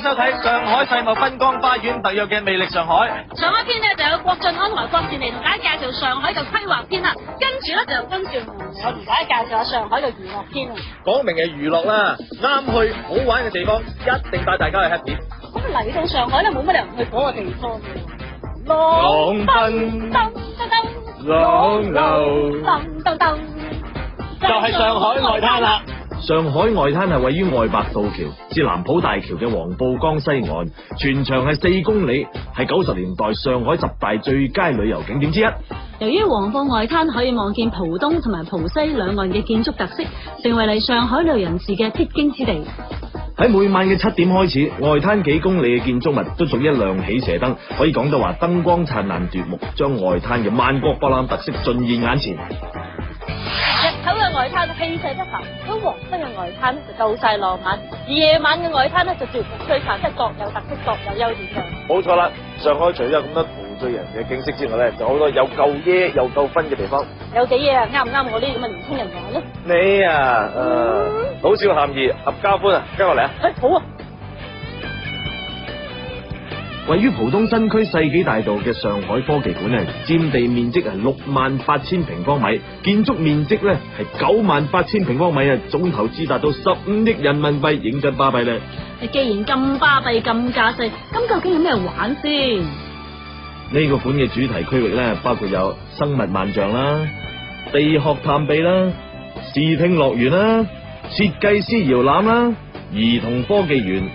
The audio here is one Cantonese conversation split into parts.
家收睇上海世貿濱江花園特約嘅魅力上海。上海篇呢就有郭晉安同埋郭羨妮同大家介紹上海嘅規劃篇啦，跟住咧就由温兆倫我同大家介紹下上海嘅娛樂篇啊。講明係娛樂啦，啱去好玩嘅地方，一定帶大家去 happy。咁嚟到上海咧，冇乜理由唔去嗰個地方嘅。浪奔浪流就係上海外灘啦。上海外灘係位於外白渡橋至南浦大橋嘅黃浦江西岸，全長係4公里，係90年代上海10大最佳旅遊景點之一。由於黃浦外灘可以望見浦東同埋浦西兩岸嘅建築特色，成為嚟上海旅遊人士嘅必經之地。喺每晚嘅7點開始，外灘幾公里嘅建築物都逐一亮起射燈，可以講得話燈光燦爛奪目，將外灘嘅萬國博覽特色盡現眼前。日頭嘅外灘氣勢不凡，咁黃昏嘅外灘就夠晒浪漫，而夜晚嘅外灘咧就絕無璀璨，即係各有特色、各有優點嘅。冇錯啦，上海除咗有咁多陶醉人嘅景色之外咧，就好多有夠耶又夠分嘅地方。有幾嘢啊？啱唔啱我呢啲咁嘅年輕人玩咧？你啊，老少咸宜，合家歡啊！跟我嚟啊！好啊！位於浦東新區世紀大道嘅上海科技館咧，佔地面積係68000平方米，建築面積咧係98000平方米啊，總投資達到15億人民幣，認真巴閉咧。你既然咁巴閉咁架勢，咁究竟有咩玩先？呢個館嘅主題區域咧，包括有生物萬象啦、地學探秘啦、視聽樂園啦、設計師搖籃啦、兒童科技園、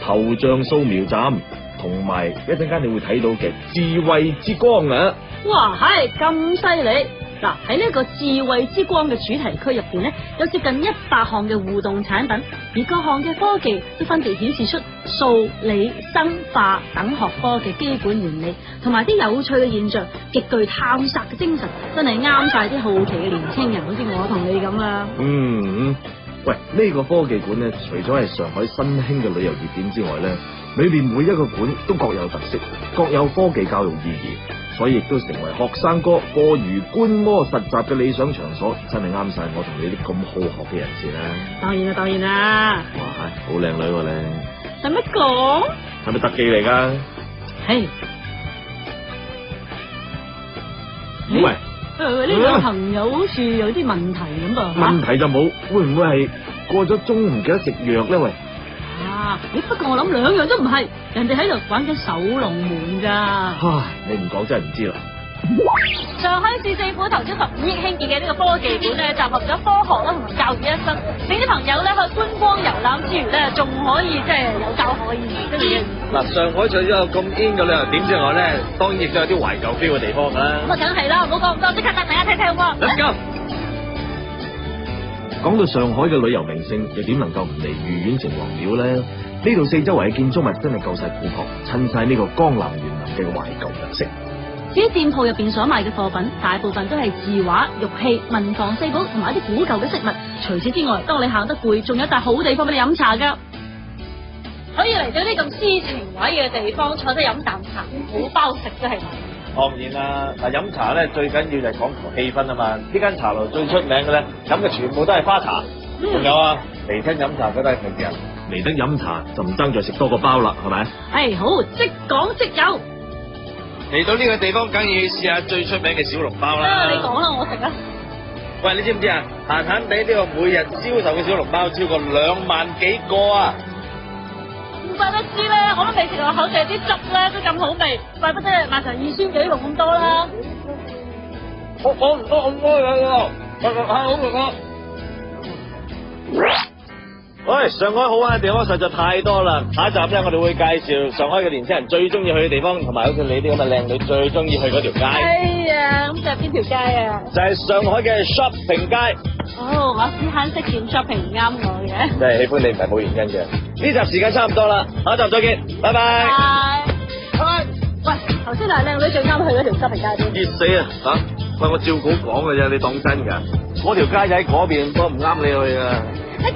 頭像掃描站，同埋一陣間你會睇到嘅智慧之光啊！哇，係咁犀利！嗱，喺呢個智慧之光嘅主題區入邊呢，有接近100項嘅互動產品，而各項嘅科技都分別顯示出數理生化等學科嘅基本原理，同埋啲有趣嘅現象，極具探索嘅精神，真係啱晒啲好奇嘅年輕人，好似我同你咁啊！喂，呢個科技館呢，除咗係上海新興嘅旅遊熱點之外呢，裏邊每一個館都各有特色，各有科技教育意義，所以亦都成為學生哥課餘觀摩實習嘅理想場所，真係啱晒我同你啲咁好學嘅人士啦。當然啦，當然啦。哇，好靚女喎你。使乜講？係咪特技嚟噶？嘿，喂，呢個朋友好似有啲問題咁噃。問題就冇，會唔會係過咗鐘唔記得食藥咧？喂！不過我諗兩樣都唔係，人哋喺度玩緊守龍門噶。唉，你唔講真係唔知啦。上海市政府投資15億興建嘅呢個科技館咧，集合咗科學啦同埋教育一身，俾啲朋友咧去觀光遊覽之餘咧，仲可以即係有教可以真係。嗱，上海除咗有咁 in 嘅旅遊點之外咧，當然亦都有啲懷舊 feel 嘅地方啦。咁啊，梗係啦，唔好講咁多，即刻帶大家睇睇好唔好？Let's go！講到上海嘅旅遊名勝，又點能夠唔嚟豫園城隍廟咧？呢度四周圍嘅建築物真係夠晒古樸，襯晒呢個江南園林嘅懷舊特色。至於店鋪入邊所賣嘅貨品，大部分都係字畫、玉器、文房四寶同埋一啲古舊嘅飾物。除此之外，當你行得攰，仲有一笪好地方俾你飲茶噶。可以嚟到呢咁詩情畫意嘅地方，坐低飲啖茶，好包食都係。當然啦，嗱，飲茶咧最緊要就係講求氣氛啊嘛。呢間茶樓最出名嘅咧，飲嘅全部都係花茶。仲有啊，嚟親飲茶嗰啲平人嚟得飲茶就唔爭再食多個包啦，係咪？係好，即講即有。嚟到呢個地方，梗要試下最出名嘅小籠包啦。你講啦，我食啊。喂，你知唔知啊？閒閒地呢個每日銷售嘅小籠包超過2萬幾個啊！唔怪得知咧，我都未食落口，就係啲汁咧都咁好味，怪不得賣成2千幾籠咁多啦。我好食啊！喂，上海好玩嘅地方實在太多啦！下一集咧，我哋會介紹上海嘅年輕人最中意去嘅地方，同埋好似你啲咁嘅靚女最中意去嗰條街。哎呀，咁就係邊條街啊？就係上海嘅 shopping 街。哦，我知慳識點 shopping 唔啱我嘅。真係喜歡你唔係冇原因嘅。呢集時間差唔多啦，下一集再見，拜拜。拜。喂，頭先係靚女最啱去嗰條 shopping 街邊。熱死啊！吓，喂，我照稿講嘅啫，你當真噶？嗰條街就喺嗰邊，不過唔啱你去啊。喺